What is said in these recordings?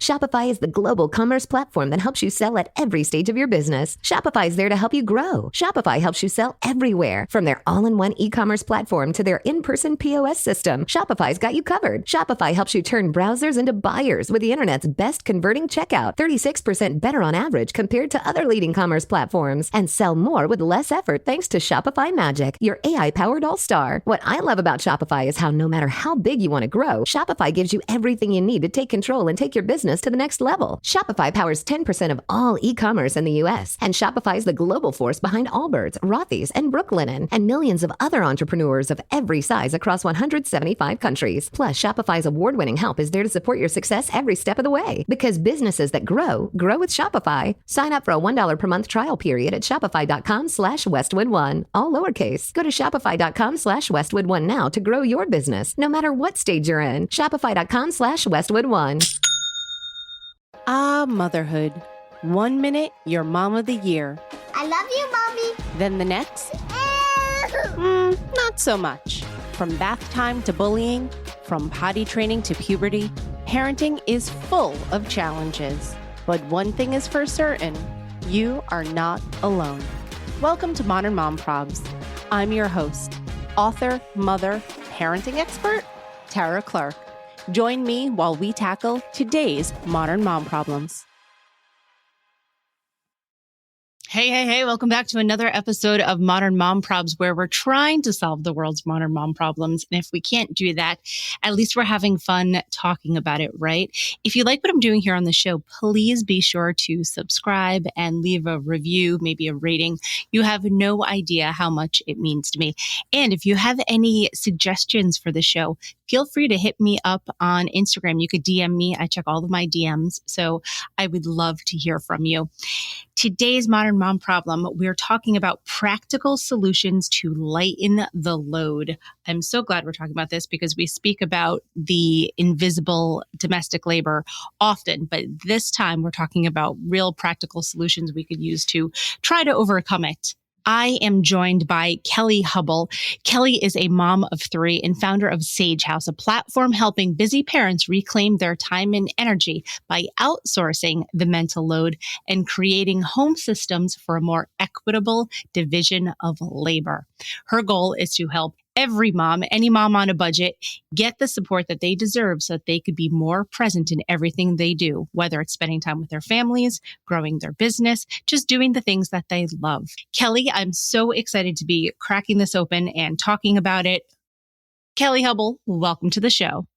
Shopify is the global commerce platform that helps you sell at every stage of your business. Shopify is there to help you grow. Shopify helps you sell everywhere, from their all-in-one e-commerce platform to their in-person POS system. Shopify's got you covered. Shopify helps you turn browsers into buyers with the internet's best converting checkout, 36% better on average compared to other leading commerce platforms, and sell more with less effort thanks to Shopify Magic, your AI-powered all-star. What I love about Shopify is how no matter how big you want to grow, Shopify gives you everything you need to take control and take your business to the next level. Shopify powers 10% of all e-commerce in the U.S., and Shopify is the global force behind Allbirds, Rothy's, and Brooklinen, and millions of other entrepreneurs of every size across 175 countries. Plus, Shopify's award-winning help is there to support your success every step of the way. Because businesses that grow with Shopify. Sign up for a $1 per month trial period at shopify.com/Westwood1, all lowercase. Go to shopify.com/Westwood1 now to grow your business, no matter what stage you're in. Shopify.com/Westwood1. Ah, motherhood. 1 minute, you're mom of the year. I love you, Mommy. Then the next, not so much. From bath time to bullying, from potty training to puberty, parenting is full of challenges. But one thing is for certain, you are not alone. Welcome to Modern Mom Probs. I'm your host, author, mother, parenting expert, Tara Clark. Join me while we tackle today's modern mom problems. Hey, welcome back to another episode of Modern Mom Probs, where we're trying to solve the world's modern mom problems. And if we can't do that, at least we're having fun talking about it, right? If you like what I'm doing here on the show, please be sure to subscribe and leave a review, maybe a rating. You have no idea how much it means to me. And if you have any suggestions for the show, feel free to hit me up on Instagram. You could DM me. I check all of my DMs. So I would love to hear from you. Today's Modern Mom Problem, we're talking about practical solutions to lighten the load. I'm so glad we're talking about this because we speak about the invisible domestic labor often, but this time we're talking about real practical solutions we could use to try to overcome it. I am joined by Kelly Hubbell. Kelly is a mom of 3 and founder of Sage Haus, a platform helping busy parents reclaim their time and energy by outsourcing the mental load and creating home systems for a more equitable division of labor. Her goal is to help every mom, any mom on a budget, get the support that they deserve so that they could be more present in everything they do, whether it's spending time with their families, growing their business, just doing the things that they love. Kelly, I'm so excited to be cracking this open and talking about it. Kelly Hubbell, welcome to the show.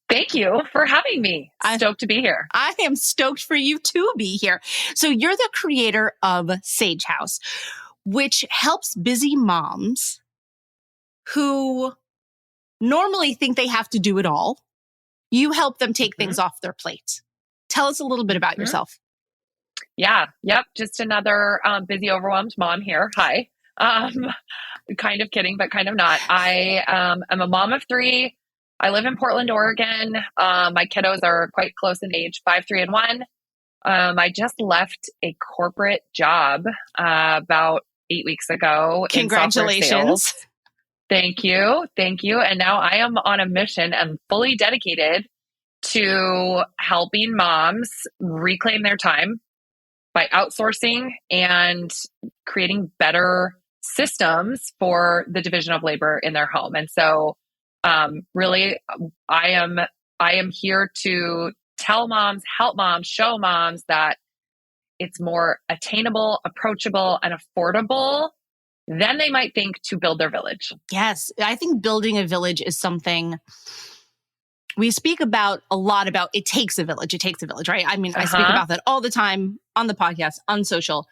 Thank you for having me. Stoked to be here. I am stoked for you to be here. So you're the creator of Sage Haus, which helps busy moms who normally think they have to do it all. You help them take things off their plate. Tell us a little bit about yourself. Yeah. Yep. Just another busy, overwhelmed mom here. Hi. Kind of kidding, but kind of not. I am a mom of 3. I live in Portland, Oregon. My kiddos are quite close in age, 5, 3, and 1. I just left a corporate job about 8 weeks ago. Congratulations. Thank you. And now I am on a mission and fully dedicated to helping moms reclaim their time by outsourcing and creating better systems for the division of labor in their home. And so really, I am here to tell moms, help moms, show moms that it's more attainable, approachable, and affordable than they might think to build their village. Yes. I think building a village is something we speak about a lot about. It takes a village. It takes a village, right? I mean, I speak about that all the time on the podcast, on social.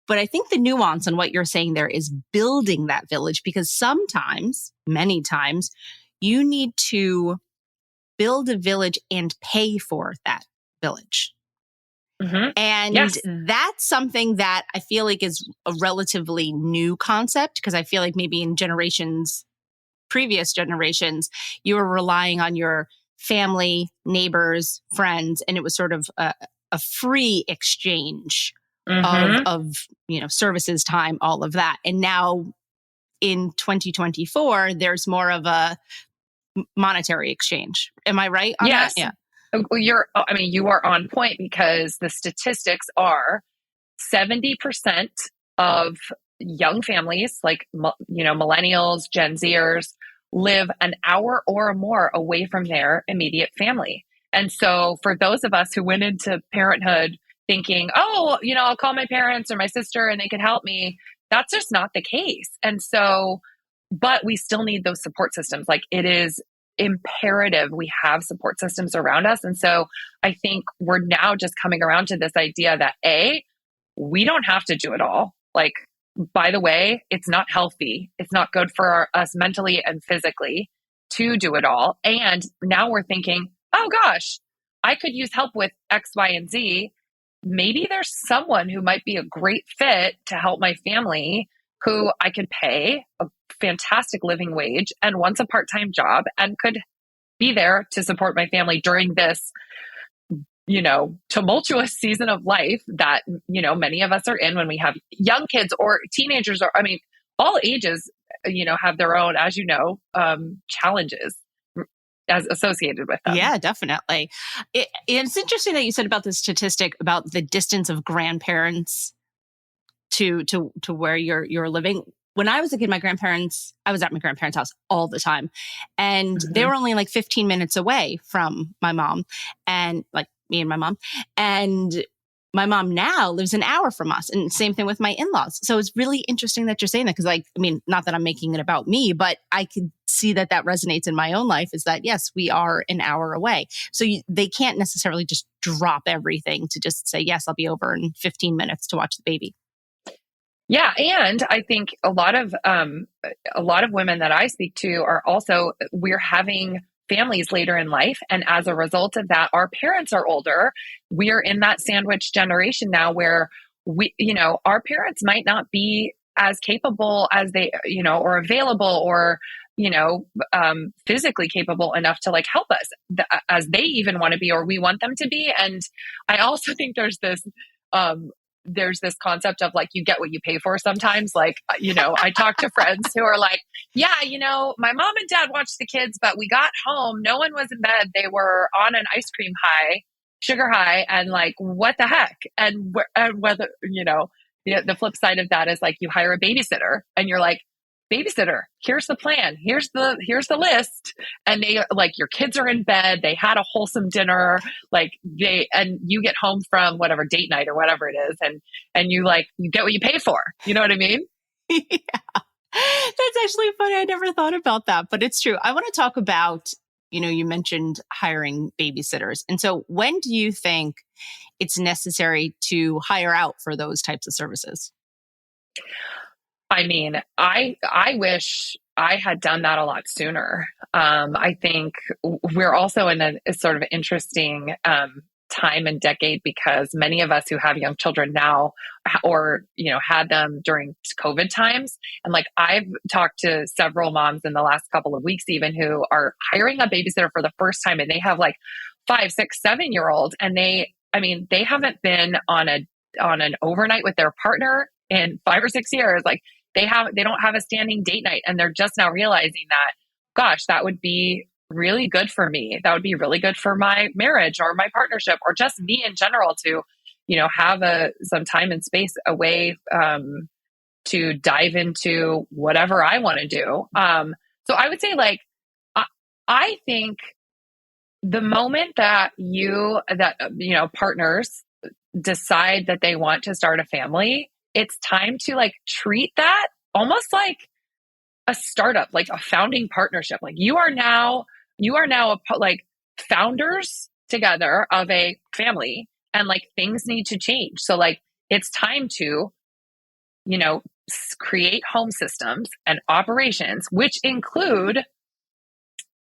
But I think the nuance on what you're saying there is building that village, because sometimes, many times, you need to build a village and pay for that village. And that's something that I feel like is a relatively new concept, because I feel like maybe in previous generations, you were relying on your family, neighbors, friends, and it was sort of a free exchange of services, time, all of that. And now in 2024, there's more of a monetary exchange. Am I right on Yes. that? Yeah. You are on point, because the statistics are 70% of young families, like, millennials, Gen Zers, live an hour or more away from their immediate family. And so for those of us who went into parenthood thinking, oh, I'll call my parents or my sister and they can help me, that's just not the case. And so, but we still need those support systems. Like, it is imperative we have support systems around us. And so I think we're now just coming around to this idea that we don't have to do it all. Like, by the way, it's not healthy. It's not good for us mentally and physically to do it all. And now we're thinking, oh gosh, I could use help with X, Y, and Z. Maybe there's someone who might be a great fit to help my family, who I could pay a fantastic living wage and wants a part-time job and could be there to support my family during this, tumultuous season of life that, many of us are in when we have young kids or teenagers, or, all ages, have their own, as challenges as associated with them. Yeah, definitely. It's interesting that you said about the statistic about the distance of grandparents to where you're living. When I was a kid, I was at my grandparents' house all the time, and they were only like 15 minutes away from my mom, and like me and my mom. And my mom now lives an hour from us, and same thing with my in-laws. So it's really interesting that you're saying that, because not that I'm making it about me, but I could see that resonates in my own life, is that yes, we are an hour away. So they can't necessarily just drop everything to just say, yes, I'll be over in 15 minutes to watch the baby. Yeah. And I think a lot of women that I speak to are also, we're having families later in life. And as a result of that, our parents are older. We're in that sandwich generation now where our parents might not be as capable as they, or available, or, physically capable enough to like help us as they even want to be, or we want them to be. And I also think there's this concept of like, you get what you pay for sometimes. Like, I talk to friends who are like, yeah, my mom and dad watched the kids, but we got home, no one was in bed. They were on an ice cream high, sugar high. And like, what the heck? And whether, the flip side of that is like, you hire a babysitter and you're like, babysitter, here's the plan. Here's the list. And they like, your kids are in bed. They had a wholesome dinner. Like and you get home from whatever date night or whatever it is. And you get what you pay for. You know what I mean? Yeah. That's actually funny. I never thought about that, but it's true. I want to talk about, you mentioned hiring babysitters. And so when do you think it's necessary to hire out for those types of services? I wish I had done that a lot sooner. I think we're also in a sort of interesting time and decade, because many of us who have young children now, or, had them during COVID times. And like, I've talked to several moms in the last couple of weeks, even, who are hiring a babysitter for the first time, and they have like 5, 6, 7-year-olds. And they haven't been on an overnight with their partner in 5 or 6 years. Like, they don't have a standing date night, and they're just now realizing that, gosh, that would be really good for me. That would be really good for my marriage or my partnership, or just me in general, to, have some time and space away to dive into whatever I want to do. So I would say, like, I think the moment that partners decide that they want to start a family, it's time to like treat that almost like a startup, like a founding partnership. Like, you are now like founders together of a family, and like, things need to change. So like, it's time to, create home systems and operations, which include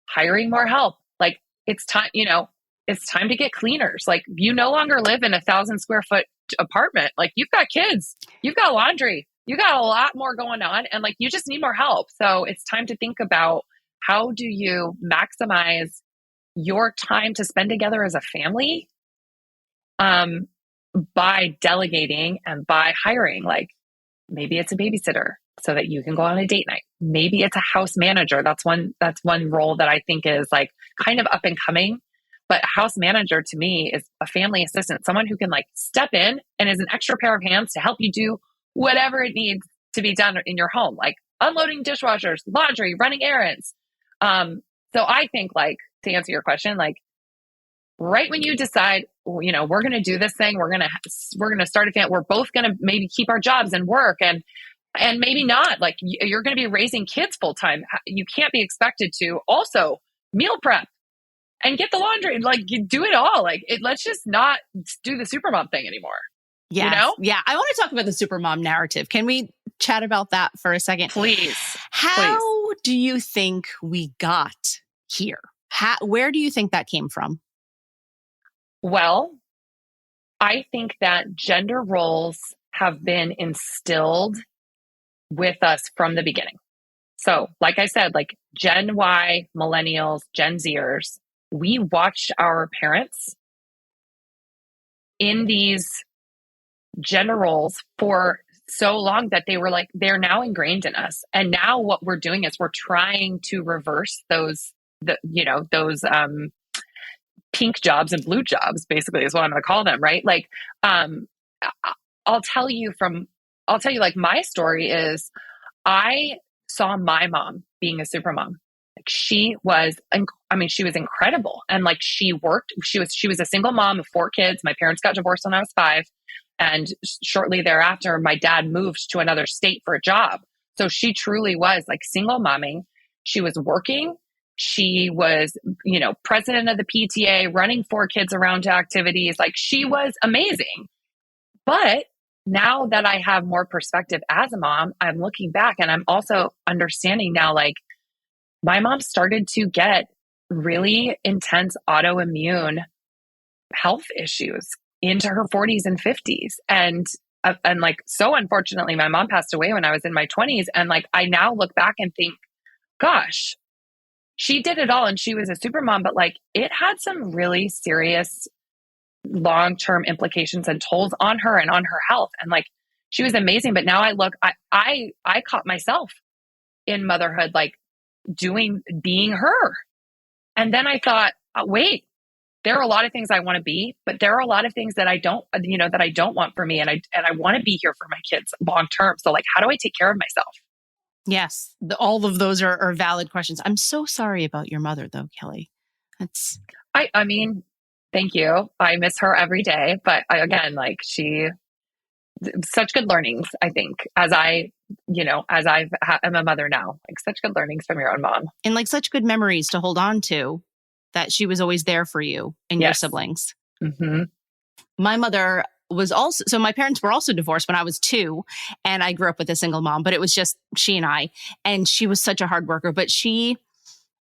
hiring more help. Like, it's time to get cleaners. Like, you no longer live in 1,000 square foot apartment. Like, you've got kids, you've got laundry, you got a lot more going on, and like, you just need more help. So it's time to think about, how do you maximize your time to spend together as a family, by delegating and by hiring. Like, maybe it's a babysitter so that you can go on a date night. Maybe it's a house manager. That's one role that I think is like kind of up and coming. But house manager to me is a family assistant, someone who can like step in and is an extra pair of hands to help you do whatever it needs to be done in your home, like unloading dishwashers, laundry, running errands. So I think, like, to answer your question, like right when you decide, you know, we're going to do this thing, we're going to start a family, we're both going to maybe keep our jobs and work and maybe not, like you're going to be raising kids full time. You can't be expected to also meal prep and get the laundry, like you do it all. Like let's just not do the supermom thing anymore. Yes. You know? Yeah. I want to talk about the supermom narrative. Can we chat about that for a second? Please. How do you think we got here? Where do you think that came from? Well, I think that gender roles have been instilled with us from the beginning. So, like I said, like Gen Y, millennials, Gen Zers, we watched our parents in these gender roles for so long that they were like, they're now ingrained in us. And now what we're doing is we're trying to reverse those pink jobs and blue jobs, basically is what I'm going to call them. Right. Like, I'll tell you like my story is I saw my mom being a super mom. Like she was incredible. And like she worked, she was a single mom of 4 kids. My parents got divorced when I was 5. And shortly thereafter, my dad moved to another state for a job. So she truly was like single momming. She was working. She was, president of the PTA, running 4 kids around to activities. Like she was amazing. But now that I have more perspective as a mom, I'm looking back and I'm also understanding now, like my mom started to get really intense autoimmune health issues into her 40s and 50s. And like, so unfortunately, my mom passed away when I was in my 20s. And like, I now look back and think, gosh, she did it all and she was a super mom, but like it had some really serious long-term implications and tolls on her and on her health. And like, she was amazing. But now I look, I caught myself in motherhood, like being her. And then I thought, wait, there are a lot of things I want to be, but there are a lot of things that I don't want for me. And I want to be here for my kids long term. So like, how do I take care of myself? Yes. All of those are valid questions. I'm so sorry about your mother though, Kelly. I mean, thank you. I miss her every day, but again, like such good learnings, I think, as I'm a mother now, like such good learnings from your own mom. And like such good memories to hold on to, that she was always there for you and your siblings. Mm-hmm. My mother was also, so my parents were also divorced when I was 2 and I grew up with a single mom, but it was just she and I, and she was such a hard worker, but she,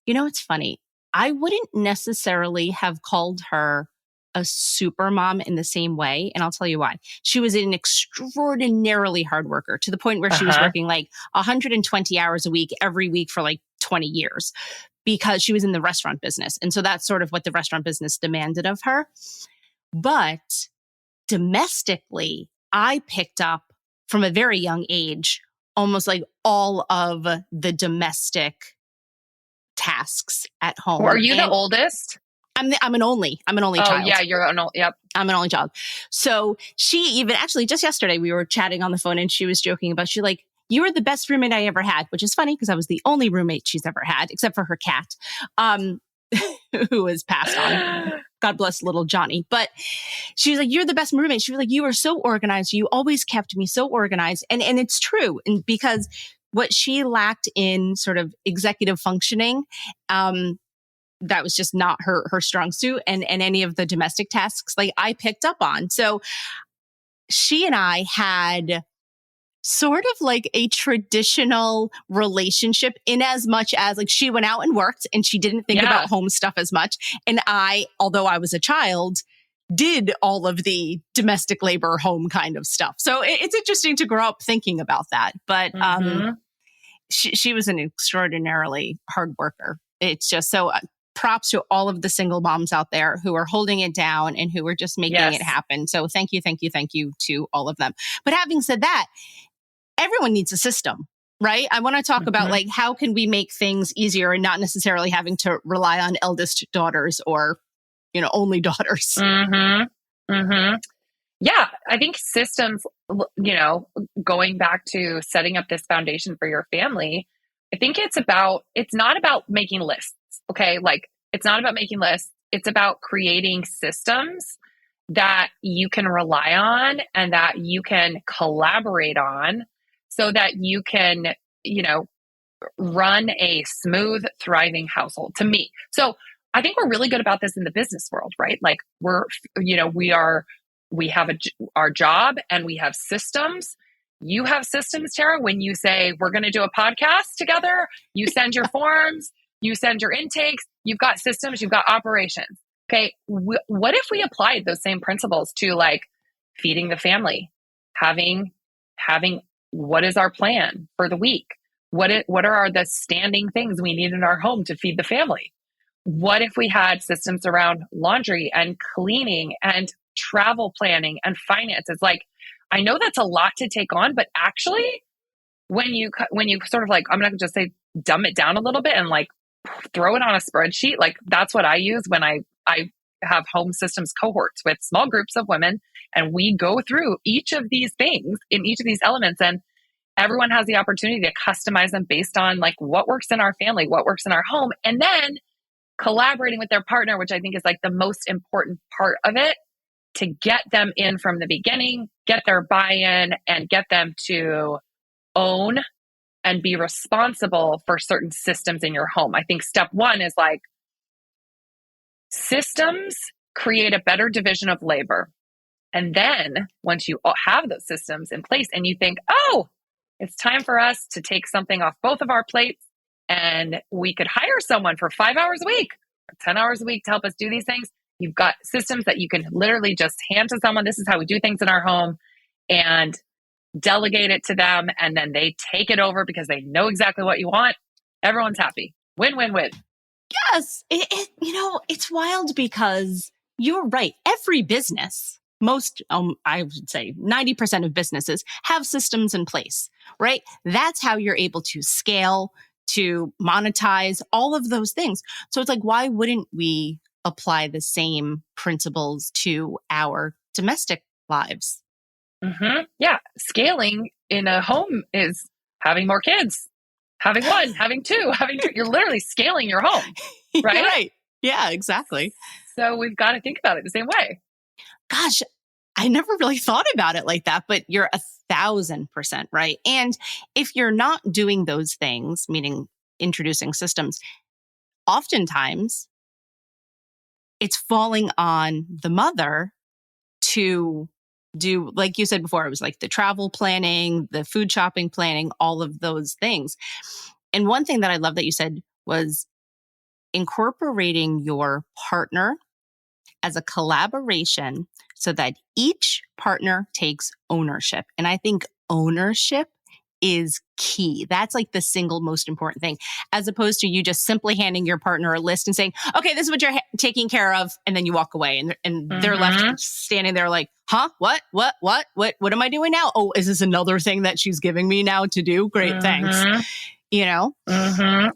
it's funny. I wouldn't necessarily have called her a super mom in the same way. And I'll tell you why. She was an extraordinarily hard worker to the point where she was working like 120 hours a week, every week for like 20 years because she was in the restaurant business. And so that's sort of what the restaurant business demanded of her. But domestically, I picked up from a very young age, almost like all of the domestic tasks at home. Are you the oldest? I'm an only child. Yeah, you're an old. Yep. I'm an only child. So she even actually just yesterday we were chatting on the phone and she was joking about, she like, you were the best roommate I ever had, which is funny because I was the only roommate she's ever had, except for her cat, who was passed on. God bless little Johnny. But she was like, you're the best roommate. She was like, you were so organized. You always kept me so organized. And it's true. And because what she lacked in sort of executive functioning, that was just not her strong suit, and any of the domestic tasks like I picked up on. So she and I had sort of like a traditional relationship in as much as like she went out and worked and she didn't think about home stuff as much. And I, although I was a child, did all of the domestic labor, home kind of stuff. So it's interesting to grow up thinking about that. But she was an extraordinarily hard worker. It's just so props to all of the single moms out there who are holding it down and who are just making it happen. So thank you to all of them. But having said that, everyone needs a system. right? I want to talk about Mhm. like, how can we make things easier and not necessarily having to rely on eldest daughters or, only daughters. Mhm. Mhm. Yeah, I think systems, going back to setting up this foundation for your family, I think it's not about making lists, okay? Like, it's not about making lists. It's about creating systems that you can rely on and that you can collaborate on so that you can, you know, run a smooth, thriving household to me. So I think we're really good about this in the business world, right? Like we have our job and we have systems. You have systems, Tara, when you say we're going to do a podcast together, you send your forms, you send your intakes, you've got systems, you've got operations. Okay. What if we applied those same principles to like feeding the family, having what is our plan for the week? What are the standing things we need in our home to feed the family? What if we had systems around laundry and cleaning and travel planning and finances? Like, I know that's a lot to take on, but actually, when you sort of like, I'm going to just say, dumb it down a little bit and like throw it on a spreadsheet. Like, that's what I use when I have home systems cohorts with small groups of women, and we go through each of these things in each of these elements, and everyone has the opportunity to customize them based on like what works in our family, what works in our home, and then collaborating with their partner, which I think is like the most important part of it, to get them in from the beginning, get their buy-in, and get them to own and be responsible for certain systems in your home. I think step one is like systems create a better division of labor. And then once you have those systems in place and you think, oh, it's time for us to take something off both of our plates, and we could hire someone for 5 hours a week or 10 hours a week to help us do these things. You've got systems that you can literally just hand to someone. This is how we do things in our home, and delegate it to them. And then they take it over because they know exactly what you want. Everyone's happy. Win, win, win. Yes. It's wild because you're right. Every business, most, I would say 90% of businesses have systems in place, right? That's how you're able to scale, to monetize, all of those things. So it's like, why wouldn't we apply the same principles to our domestic lives? Mm-hmm. Yeah. Scaling in a home is having more kids, having one, having two, having three. You're literally scaling your home, right? Right. Yeah, exactly. So we've got to think about it the same way. Gosh, I never really thought about it like that, but you're 1,000% right. And if you're not doing those things, meaning introducing systems, oftentimes it's falling on the mother to do, like you said before, it was like the travel planning, the food shopping planning, all of those things. And one thing that I love that you said was incorporating your partner as a collaboration so that each partner takes ownership. And I think ownership is key. That's like the single most important thing, as opposed to you just simply handing your partner a list and saying, okay, this is what you're taking care of. And then you walk away and they're left standing there like, huh, what am I doing now? Oh, is this another thing that she's giving me now to do? Great. Thanks.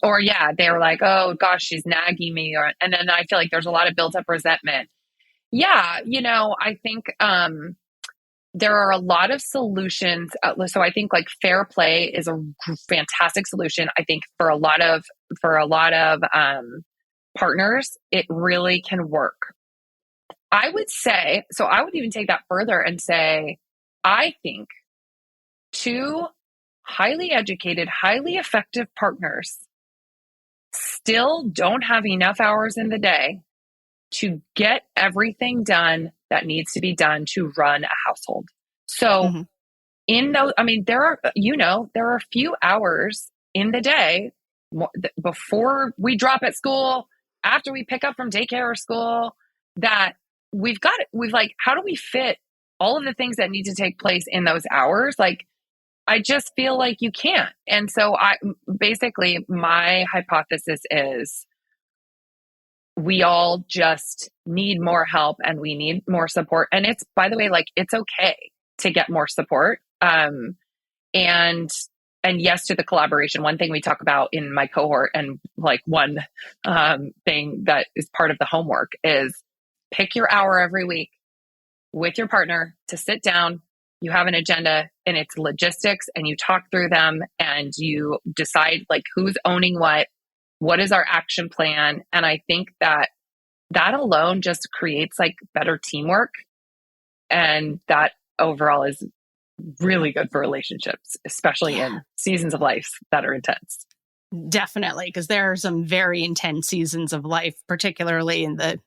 Or yeah, they were like, oh gosh, she's nagging me. And then I feel like there's a lot of built up resentment. Yeah. I think, there are a lot of solutions. So I think like fair play is a fantastic solution. I think for a lot of partners, it really can work. I would say, so I would even take that further and say, I think two highly educated, highly effective partners still don't have enough hours in the day to get everything done that needs to be done to run a household. So in those, I mean, there are a few hours in the day before we drop at school, after we pick up from daycare or school, that we've like, how do we fit all of the things that need to take place in those hours? Like, I just feel like you can't. And so basically my hypothesis is we all just need more help and we need more support. And it's, by the way, like, it's okay to get more support. And and yes to the collaboration. One thing we talk about in my cohort, and like one thing that is part of the homework, is pick your hour every week with your partner to sit down. You have an agenda and it's logistics, and you talk through them and you decide like who's owning what is our action plan. And I think that alone just creates like better teamwork, and that overall is really good for relationships, especially in seasons of life that are intense. Definitely, because there are some very intense seasons of life, particularly in the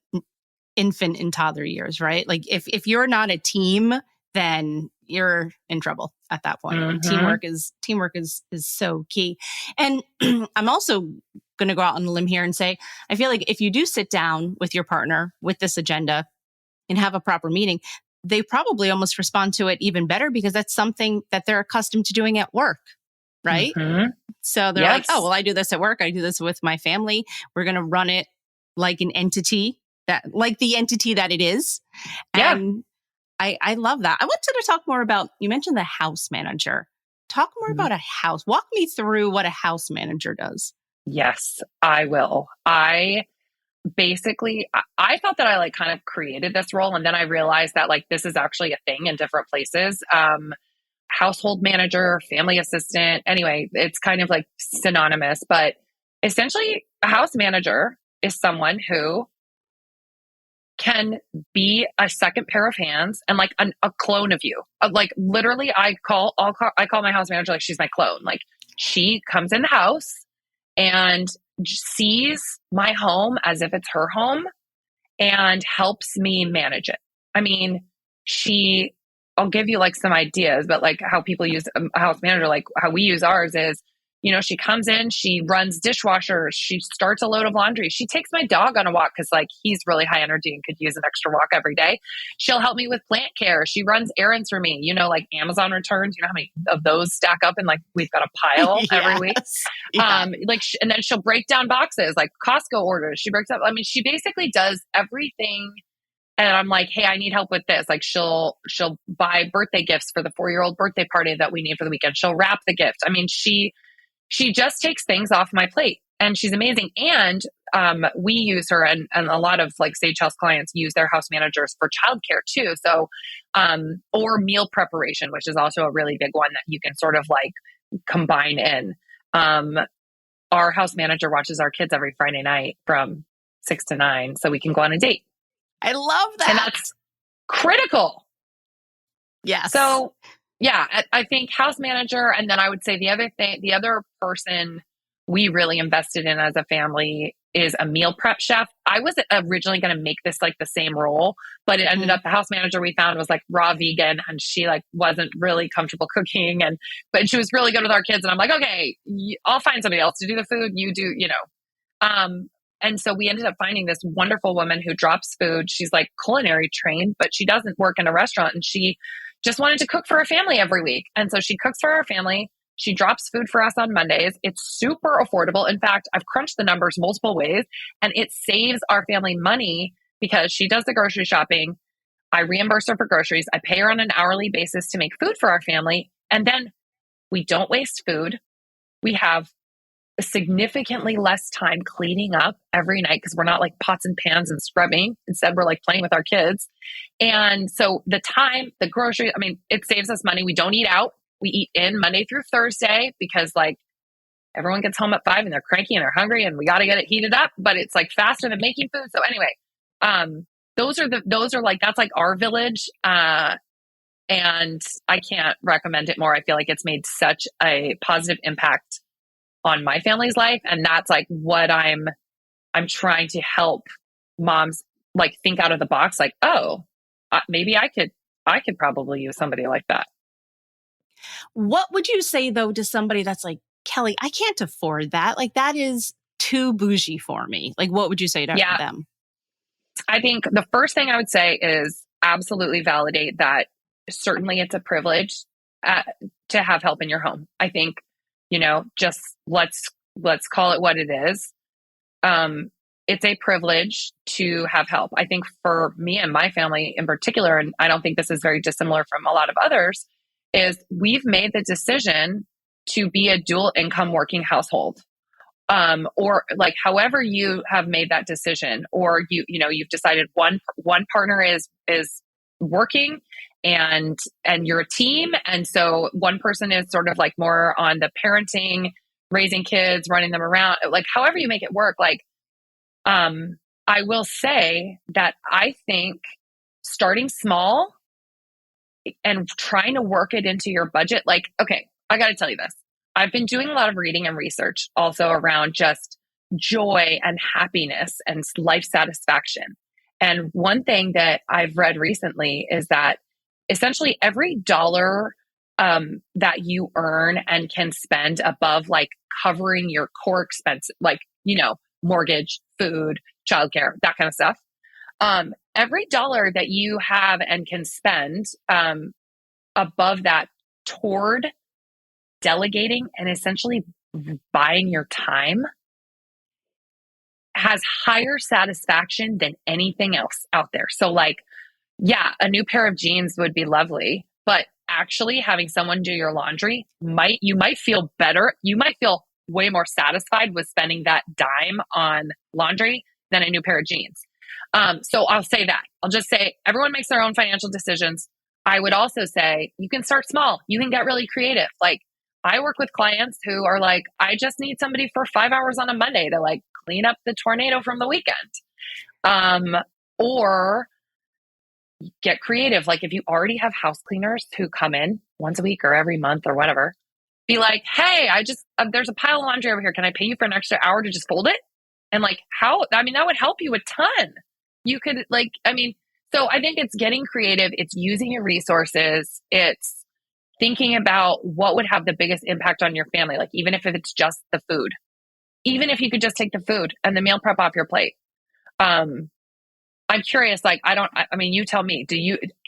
infant and toddler years, right? Like if you're not a team, then you're in trouble at that point. Mm-hmm. Teamwork is so key. And I'm also going to go out on a limb here and say, I feel like if you do sit down with your partner with this agenda and have a proper meeting, they probably almost respond to it even better, because that's something that they're accustomed to doing at work, right? Mm-hmm. So they're like, oh, well, I do this at work. I do this with my family. We're going to run it like an entity, like the entity that it is. Yeah. And I love that. I wanted to talk more about, you mentioned the house manager. Talk more about a house. Walk me through what a house manager does. Yes, I will. I thought that I like kind of created this role, and then I realized that like this is actually a thing in different places. Household manager, family assistant. Anyway, it's kind of like synonymous, but essentially a house manager is someone who can be a second pair of hands and like a clone of you. Like literally I call my house manager like she's my clone. Like she comes in the house and sees my home as if it's her home and helps me manage it. I mean, I'll give you like some ideas, but like how people use a house manager, like how we use ours is, she comes in, she runs dishwashers, she starts a load of laundry. She takes my dog on a walk because like he's really high energy and could use an extra walk every day. She'll help me with plant care. She runs errands for me, like Amazon returns, how many of those stack up and like we've got a pile every week. Yeah. And then she'll break down boxes, like Costco orders. She breaks up. I mean, she basically does everything. And I'm like, hey, I need help with this. Like she'll buy birthday gifts for the 4-year-old birthday party that we need for the weekend. She'll wrap the gift. I mean, she just takes things off my plate, and she's amazing. And we use her, and a lot of like Sage Haus clients use their house managers for childcare too. So, or meal preparation, which is also a really big one that you can sort of like combine in. Our house manager watches our kids every Friday night from 6 to 9 so we can go on a date. I love that. And that's critical. Yes. So yeah, I think house manager. And then I would say the other person we really invested in as a family is a meal prep chef. I was originally going to make this like the same role, but it ended up the house manager we found was like raw vegan, and she like wasn't really comfortable cooking, but she was really good with our kids. And I'm like, okay, I'll find somebody else to do the food. You do, And so we ended up finding this wonderful woman who drops food. She's like culinary trained, but she doesn't work in a restaurant, and she just wanted to cook for her family every week. And so she cooks for her family. She drops food for us on Mondays. It's super affordable. In fact, I've crunched the numbers multiple ways, and it saves our family money because she does the grocery shopping. I reimburse her for groceries. I pay her on an hourly basis to make food for our family. And then we don't waste food. We have significantly less time cleaning up every night because we're not like pots and pans and scrubbing. Instead, we're like playing with our kids. And so the time, the groceries, I mean, it saves us money. We don't eat out. We eat in Monday through Thursday because like everyone gets home at 5 and they're cranky and they're hungry and we got to get it heated up, but it's like faster than making food. So anyway, those are like, that's like our village. And I can't recommend it more. I feel like it's made such a positive impact on my family's life. And that's like what I'm trying to help moms like think out of the box. Like, oh, maybe I could probably use somebody like that. What would you say though to somebody that's like, Kelly, I can't afford that. Like that is too bougie for me. Like, what would you say to them? I think the first thing I would say is absolutely validate that certainly it's a privilege to have help in your home. I think, just let's call it what it is. It's a privilege to have help. I think for me and my family in particular, and I don't think this is very dissimilar from a lot of others, is we've made the decision to be a dual income working household. Or like however you have made that decision, or you've decided one partner is working and you're a team. And so one person is sort of like more on the parenting, raising kids, running them around, like however you make it work. Like, I will say that I think starting small and trying to work it into your budget, like, okay, I got to tell you this. I've been doing a lot of reading and research also around just joy and happiness and life satisfaction. And one thing that I've read recently is that essentially every dollar that you earn and can spend above like covering your core expense, like, mortgage, food, childcare, that kind of stuff. Every dollar that you have and can spend above that toward delegating and essentially buying your time has higher satisfaction than anything else out there. So like, yeah, a new pair of jeans would be lovely, but actually having someone do your laundry you might feel better. You might feel way more satisfied with spending that dime on laundry than a new pair of jeans. So I'll say that. I'll just say everyone makes their own financial decisions. I would also say you can start small. You can get really creative. Like I work with clients who are like, I just need somebody for 5 hours on a Monday to like clean up the tornado from the weekend. Or get creative. Like if you already have house cleaners who come in once a week or every month or whatever, be like, hey, there's a pile of laundry over here. Can I pay you for an extra hour to just fold it? And like that would help you a ton. You could so I think it's getting creative. It's using your resources. It's thinking about what would have the biggest impact on your family. Like even if it's just the food, even if you could just take the food and the meal prep off your plate. I'm curious, like, you tell me,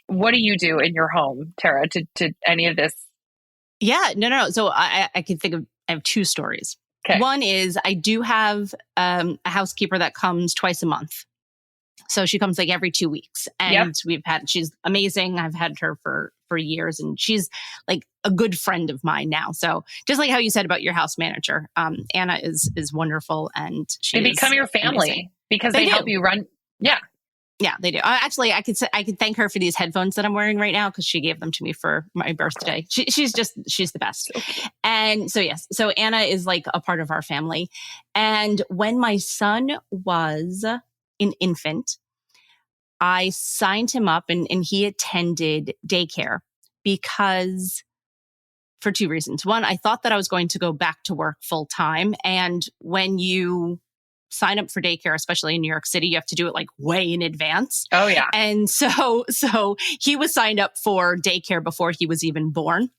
what do you do in your home, Tara, to any of this? Yeah, no. So I can think of, I have two stories. Okay. One is I do have a housekeeper that comes twice a month. So she comes like every 2 weeks, and she's amazing. I've had her for years, and she's like a good friend of mine now. So just like how you said about your house manager, Anna is wonderful, and they become your family amazing. Because they help you run. Yeah. Yeah, they do. Actually, I could thank her for these headphones that I'm wearing right now because she gave them to me for my birthday. She's the best. And so, yes. So Anna is like a part of our family. And when my son was an infant, I signed him up and he attended daycare because for two reasons. One, I thought that I was going to go back to work full time. And when you sign up for daycare, especially in New York City, you have to do it like way in advance. Oh yeah. And so he was signed up for daycare before he was even born.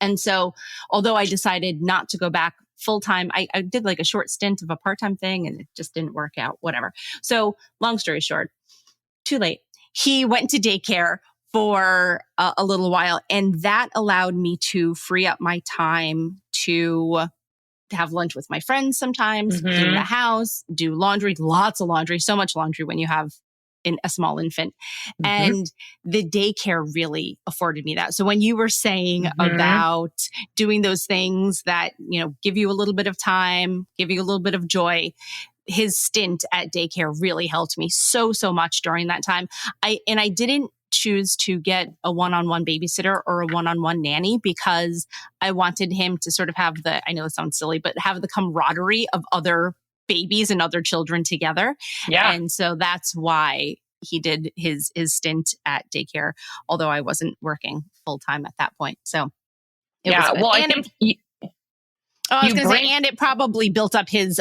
And so although I decided not to go back full time, I did like a short stint of a part-time thing and it just didn't work out, whatever. So long story short, too late. He went to daycare for a little while, and that allowed me to free up my time to have lunch with my friends sometimes, clean the house, do laundry, lots of laundry, so much laundry when you have a small infant. And the daycare really afforded me that. So when you were saying about doing those things that, give you a little bit of time, give you a little bit of joy, his stint at daycare really helped me so much during that time. I didn't choose to get a one-on-one babysitter or a one-on-one nanny because I wanted him to sort of have I know it sounds silly, but have the camaraderie of other babies and other children together. Yeah. And so that's why he did his stint at daycare, although I wasn't working full-time at that point. So and it probably built up his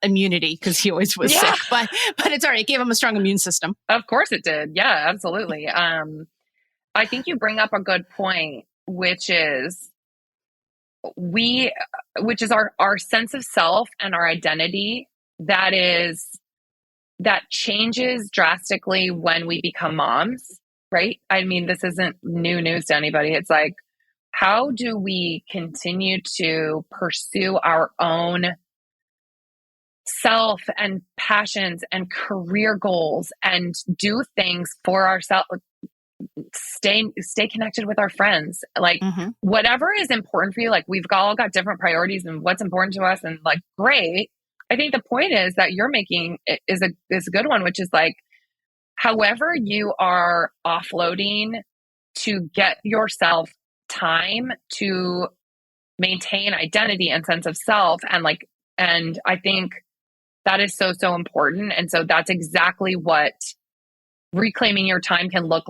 immunity because he always was sick, but it's all right. It gave him a strong immune system. Of course it did. Yeah, absolutely. I think you bring up a good point, which is our sense of self and our identity that changes drastically when we become moms, right? I mean, this isn't new news to anybody. It's like, how do we continue to pursue our own self and passions and career goals and do things for ourselves, stay connected with our friends. Like whatever is important for you, like we've all got different priorities and what's important to us, and like, great. I think the point is that you're making is a good one, which is like, however you are offloading to get yourself time to maintain identity and sense of self. And I think that is so, so important. And so that's exactly what reclaiming your time can look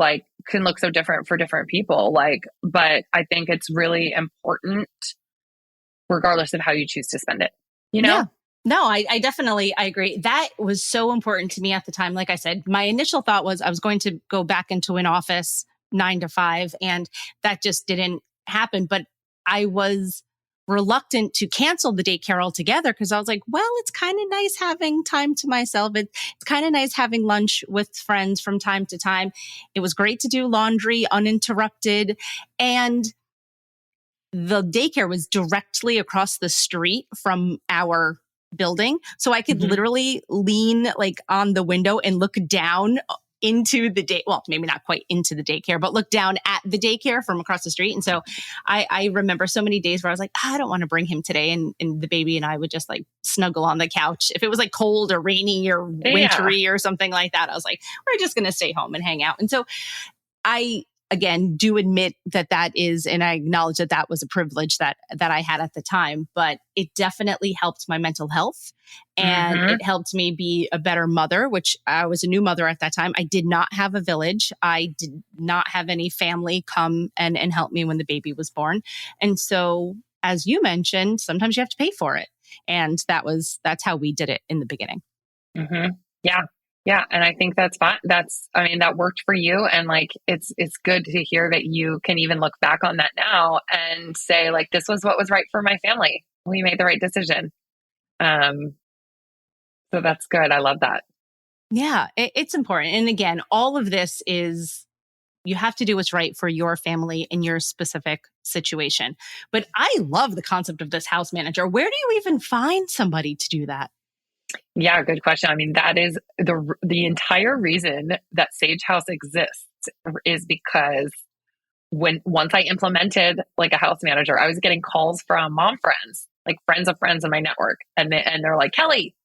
so different for different people. But I think it's really important regardless of how you choose to spend it, you know? Yeah. No, I definitely, I agree. That was so important to me at the time. Like I said, my initial thought was I was going to go back into an office 9 to 5, and that just didn't happen. But I was reluctant to cancel the daycare altogether because I was like, well, it's kind of nice having time to myself. It's kind of nice having lunch with friends from time to time. It was great to do laundry uninterrupted. And the daycare was directly across the street from our building. So I could literally lean like on the window and look down into the well, maybe not quite into the daycare, but look down at the daycare from across the street. And so I remember so many days where I was like, I don't want to bring him today. And the baby and I would just like snuggle on the couch. If it was like cold or rainy or wintry or something like that, I was like, we're just going to stay home and hang out. And so I, again, do admit that is, and I acknowledge that was a privilege that I had at the time, but it definitely helped my mental health, and it helped me be a better mother, which I was a new mother at that time. I did not have a village. I did not have any family come and help me when the baby was born. And so, as you mentioned, sometimes you have to pay for it. And that's how we did it in the beginning. Yeah. Yeah. And I think that's fine. That worked for you. And like, it's good to hear that you can even look back on that now and say like, this was what was right for my family. We made the right decision. So that's good. I love that. Yeah, it's important. And again, all of this is, you have to do what's right for your family in your specific situation. But I love the concept of this house manager. Where do you even find somebody to do that? Yeah, good question. I mean, that is the entire reason that Sage Haus exists, is because once I implemented like a house manager, I was getting calls from mom friends, like friends of friends in my network. And they're like, Kelly,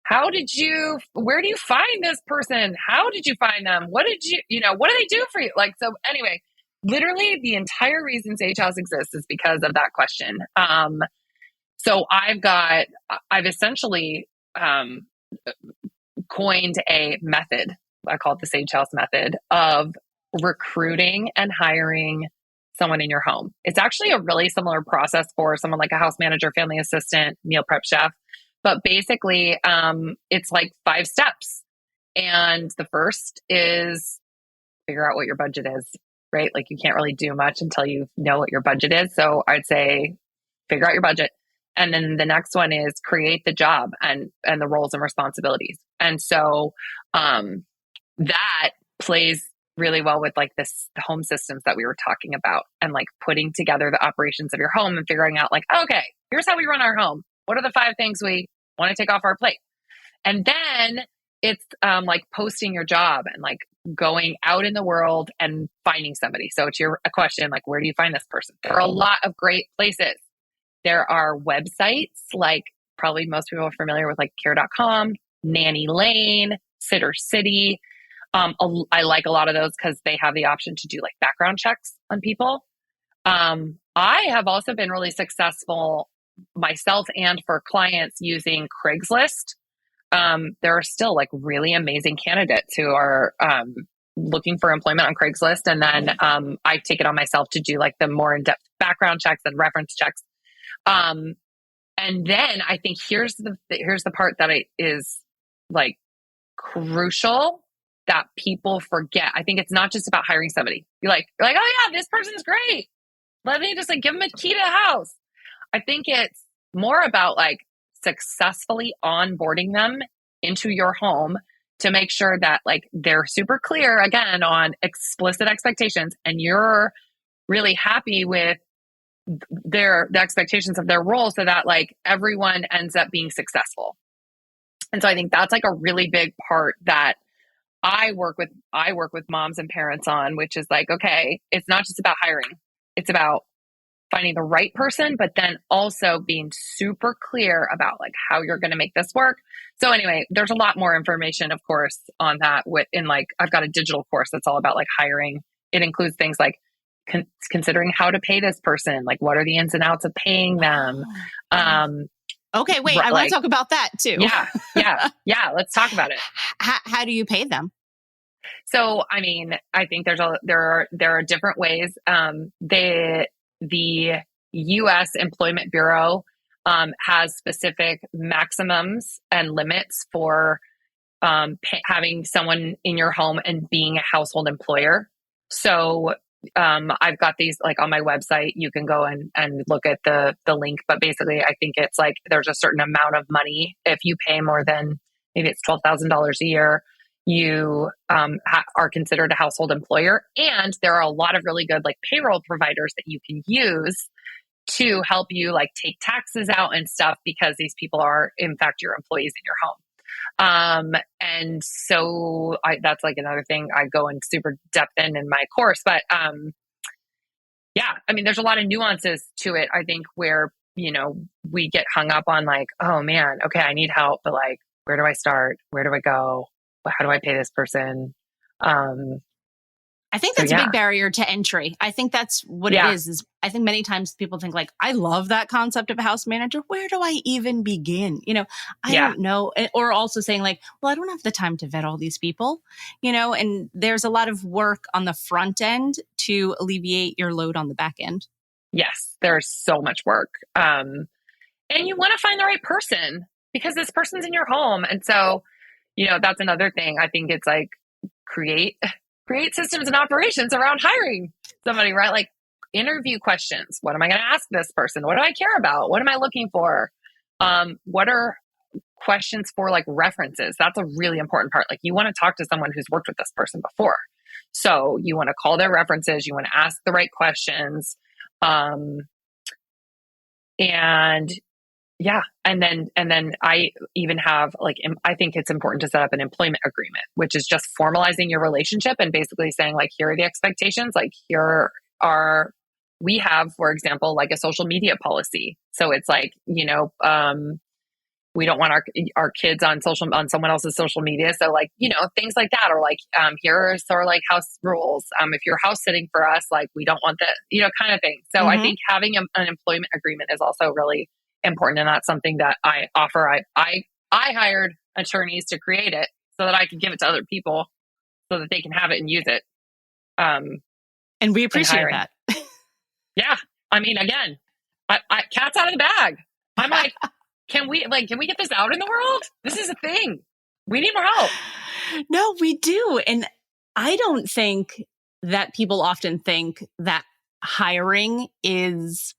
where do you find this person? How did you find them? What do they do for you? Like, so anyway, literally the entire reason Sage Haus exists is because of that question. So I've essentially coined a method. I call it the Sage Haus method of recruiting and hiring someone in your home. It's actually a really similar process for someone like a house manager, family assistant, meal prep chef. But basically, it's like 5 steps. And the first is figure out what your budget is, right? Like you can't really do much until you know what your budget is. So I'd say figure out your budget. And then the next one is create the job and the roles and responsibilities. And so that plays really well with like the home systems that we were talking about, and like putting together the operations of your home and figuring out like, okay, here's how we run our home. What are the 5 things we want to take off our plate? And then it's like posting your job and like going out in the world and finding somebody. So to your question, like, where do you find this person? There are a lot of great places. There are websites, like probably most people are familiar with like care.com, Nanny Lane, Sitter City. I like a lot of those because they have the option to do like background checks on people. I have also been really successful myself and for clients using Craigslist. There are still like really amazing candidates who are looking for employment on Craigslist. And then I take it on myself to do like the more in-depth background checks and reference checks. And then I think here's the part that is like crucial that people forget. I think it's not just about hiring somebody. You're like, oh yeah, this person's great. Let me just like give them a key to the house. I think it's more about like successfully onboarding them into your home to make sure that like they're super clear again on explicit expectations, and you're really happy with the expectations of their role, so that like everyone ends up being successful. And so I think that's like a really big part that I work with moms and parents on, which is like, okay, it's not just about hiring. It's about finding the right person, but then also being super clear about like how you're going to make this work. So anyway, there's a lot more information, of course, on that I've got a digital course that's all about like hiring. It includes things like considering how to pay this person, like what are the ins and outs of paying them. Okay, wait, I want to talk about that too. Yeah. Let's talk about it. How do you pay them? So, I mean, I think there are different ways. The U.S. Employment Bureau has specific maximums and limits for having someone in your home and being a household employer. So I've got these like on my website. You can go and look at the link. But basically, I think it's like there's a certain amount of money. If you pay more than maybe it's $12,000 a year, you are considered a household employer. And there are a lot of really good like payroll providers that you can use to help you like take taxes out and stuff, because these people are in fact your employees in your home. And so that's like another thing I go in super depth in my course. But yeah, I mean, there's a lot of nuances to it, I think, where, you know, we get hung up on like, oh man, okay, I need help, but like, where do I start? Where do I go? How do I pay this person? I think that's a big barrier to entry. I think that's what it is I think many times people think like, I love that concept of a house manager. Where do I even begin? You know, I don't know. Or also saying like, well, I don't have the time to vet all these people, you know, and there's a lot of work on the front end to alleviate your load on the back end. Yes, there's so much work. And you want to find the right person because this person's in your home. And so, you know, that's another thing. I think it's like create systems and operations around hiring somebody, right? Like interview questions. What am I going to ask this person? What do I care about? What am I looking for? What are questions for like references? That's a really important part. Like you want to talk to someone who's worked with this person before. So you want to call their references. You want to ask the right questions. And yeah. And then I even have like, I think it's important to set up an employment agreement, which is just formalizing your relationship and basically saying like, here are the expectations. Like we have, for example, like a social media policy. So it's like, you know, we don't want our kids on someone else's social media. So like, you know, things like that, or like, here's our like house rules. If you're house sitting for us, like we don't want that, you know, kind of thing. So I think having an employment agreement is also really important. And that's something that I offer. I hired attorneys to create it so that I could give it to other people so that they can have it and use it. And we appreciate that. Yeah. I mean, again, I cat's out of the bag. I'm like, can we get this out in the world? This is a thing. We need more help. No, we do. And I don't think that people often think that hiring is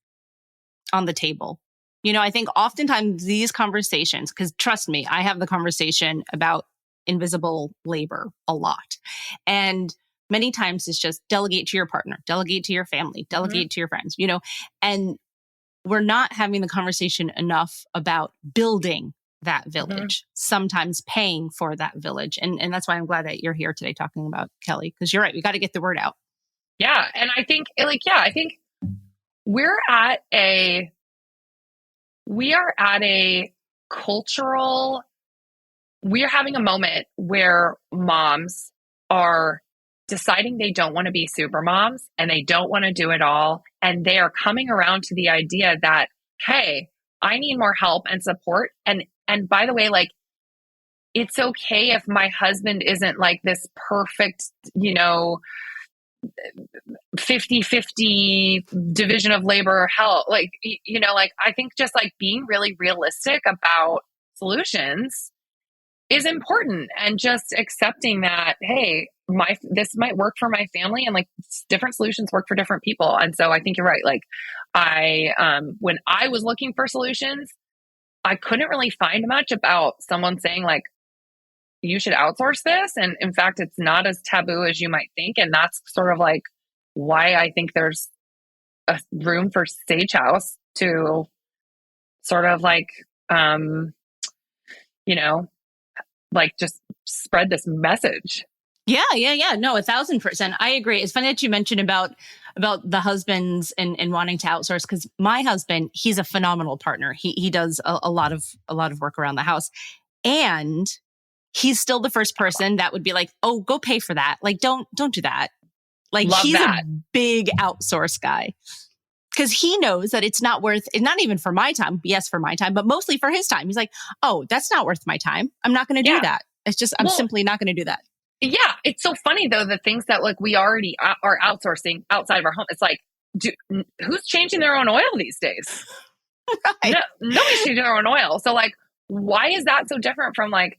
on the table. You know, I think oftentimes these conversations, because trust me, I have the conversation about invisible labor a lot. And many times it's just delegate to your partner, delegate to your family, delegate to your friends, you know, and we're not having the conversation enough about building that village, sometimes paying for that village. And that's why I'm glad that you're here today talking about Kelly, because you're right. We got to get the word out. Yeah. And I think I think we are at a cultural, we are having a moment where moms are deciding they don't want to be super moms and they don't want to do it all. And they are coming around to the idea that, hey, I need more help and support. And by the way, like, it's okay if my husband isn't like this perfect, you know, 50-50 division of labor help. Like, you know, like, I think just like being really realistic about solutions is important, and just accepting that, hey, this might work for my family, and like different solutions work for different people. And so I think you're right. Like when I was looking for solutions, I couldn't really find much about someone saying like, you should outsource this. And in fact, it's not as taboo as you might think. And that's sort of like why I think there's a room for Sage Haus to sort of like, you know, like just spread this message. Yeah. No, 1,000%. I agree. It's funny that you mentioned about the husbands and wanting to outsource, because my husband, he's a phenomenal partner. He does a lot of work around the house, and he's still the first person that would be like, "Oh, go pay for that." Like, don't do that. Like, Love he's that. a big outsource guy, because he knows that it's not worth, not even for my time. Yes, for my time, but mostly for his time. He's like, "Oh, that's not worth my time. I'm not going to do that. It's just, I'm simply not going to do that." Yeah. It's so funny though, the things that like we already are outsourcing outside of our home. It's like, who's changing their own oil these days? Right. Nobody's changing their own oil. So like, why is that so different from like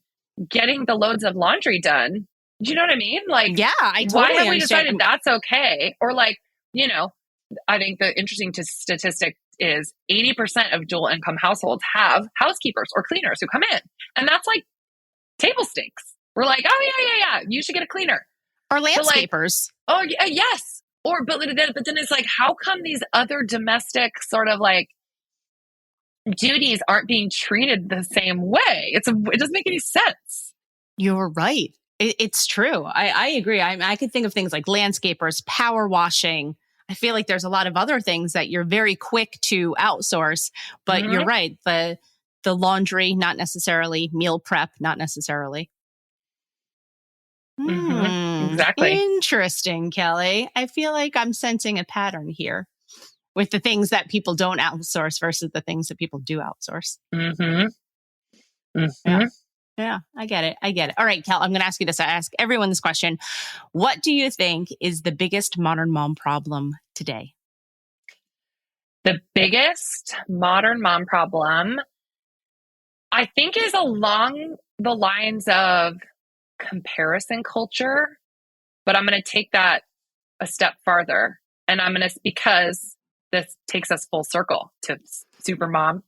getting the loads of laundry done? Do you know what I mean? Like, yeah, I totally why have we understand. decided that's okay? Or like, you know, I think the interesting statistic is 80% of dual income households have housekeepers or cleaners who come in. And that's like table stakes. We're like, oh yeah, you should get a cleaner. Or landscapers. Like, oh yeah, yes. Or, but then it's like, how come these other domestic sort of like duties aren't being treated the same way? It doesn't make any sense. You're right. It's true. I agree. I could think of things like landscapers, power washing. I feel like there's a lot of other things that you're very quick to outsource, but you're right. The laundry, not necessarily. Meal prep, not necessarily. Exactly. Interesting, Kelly. I feel like I'm sensing a pattern here with the things that people don't outsource versus the things that people do outsource. Yeah, I get it. All right, Kel, I'm going to ask you this. I ask everyone this question. What do you think is the biggest modern mom problem today? The biggest modern mom problem, I think, is along the lines of comparison culture, but I'm going to take that a step farther. And because this takes us full circle to super mom,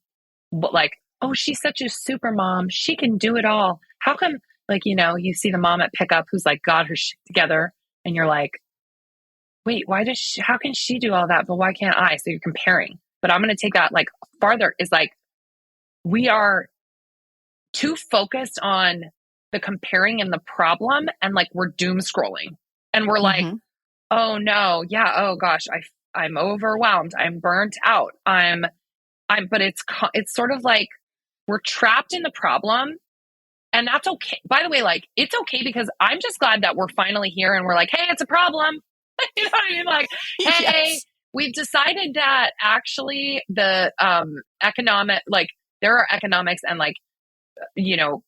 but like, oh, she's such a super mom. She can do it all. How come, like, you know, you see the mom at pickup who's like got her shit together and you're like, wait, how can she do all that? But why can't I? So you're comparing. But I'm going to take that like farther, is like, we are too focused on the comparing and the problem, and like we're doom scrolling and we're like, oh no, yeah, oh gosh, I'm overwhelmed, I'm burnt out, but it's sort of like we're trapped in the problem, and that's okay. By the way, like, it's okay, because I'm just glad that we're finally here and we're like, hey, it's a problem. You know what I mean? Like, hey, yes. We've decided that actually the economic, like, there are economics and like, you know,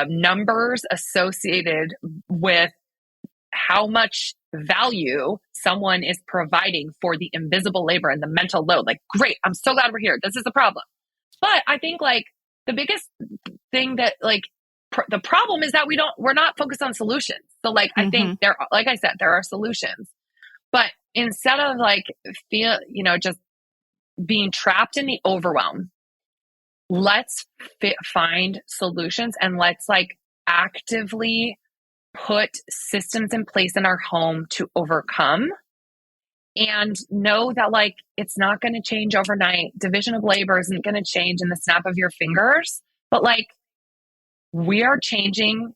numbers associated with how much value someone is providing for the invisible labor and the mental load. Like, great, I'm so glad we're here. This is the problem. But I think like the biggest thing that like the problem is that we're not focused on solutions. So like, I think like I said, there are solutions, but instead of like just being trapped in the overwhelm, let's find solutions, and let's like actively put systems in place in our home to overcome, and know that like it's not going to change overnight. Division of labor isn't going to change in the snap of your fingers, but like, we are changing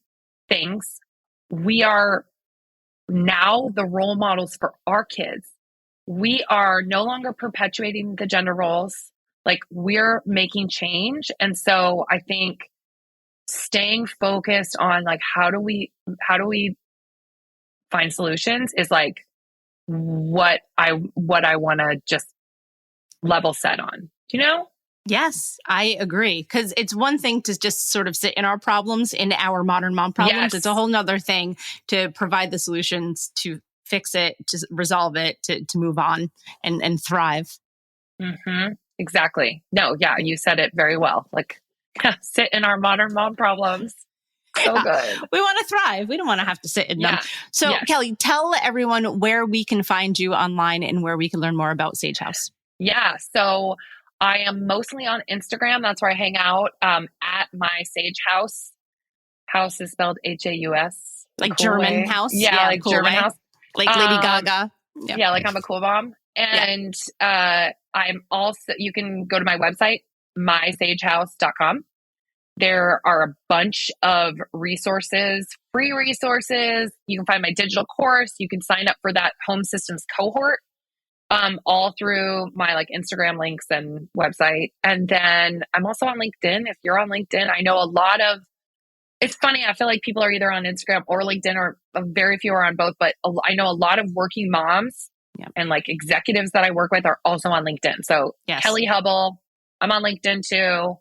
things. We are now the role models for our kids. We are no longer perpetuating the gender roles. Like, we're making change. And so I think staying focused on like, how do we find solutions is like what I want to just level set on, you know? Yes, I agree. Because it's one thing to just sort of sit in our problems, in our modern mom problems. Yes. It's a whole nother thing to provide the solutions to fix it, to resolve it, to move on and thrive. Exactly. No, yeah, you said it very well. Like, sit in our modern mom problems. So good. We want to thrive. We don't want to have to sit in them. So yes. Kelly, tell everyone where we can find you online and where we can learn more about Sage Haus. Yeah. So I am mostly on Instagram. That's where I hang out, at my Sage Haus. House is spelled Haus. Like cool German way. House? Yeah, like cool German way. House. Like Lady Gaga. Yep. Yeah, like I'm a cool mom. And I'm also, you can go to my website, mysagehaus.com. There are a bunch of resources, free resources. You can find my digital course. You can sign up for that home systems cohort, all through my like Instagram links and website. And then I'm also on LinkedIn. If you're on LinkedIn, I know it's funny. I feel like people are either on Instagram or LinkedIn, or very few are on both, but I know a lot of working moms and like executives that I work with are also on LinkedIn. So yes. Kelly Hubbell, I'm on LinkedIn too.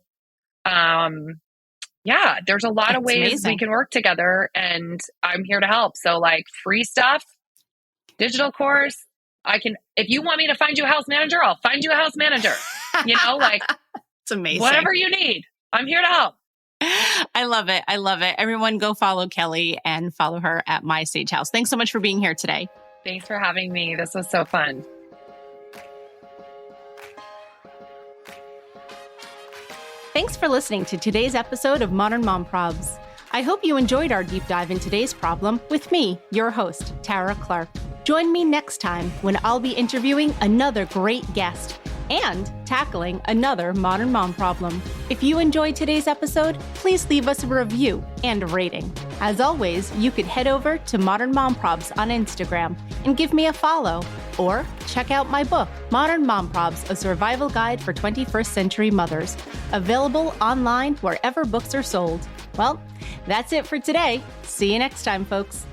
Yeah, there's a lot of ways amazing. We can work together, and I'm here to help. So like free stuff, digital course. If you want me to find you a house manager, I'll find you a house manager, like it's amazing. Whatever you need, I'm here to help. I love it. I love it. Everyone go follow Kelly and follow her at My Sage Haus. Thanks so much for being here today. Thanks for having me. This was so fun. Thanks for listening to today's episode of Modern Mom Probs. I hope you enjoyed our deep dive in today's problem with me, your host, Tara Clark. Join me next time when I'll be interviewing another great guest and tackling another modern mom problem. If you enjoyed today's episode, please leave us a review and a rating. As always, you could head over to Modern Mom Probs on Instagram and give me a follow, or check out my book, Modern Mom Probs, A Survival Guide for 21st Century Mothers, available online wherever books are sold. Well, that's it for today. See you next time, folks.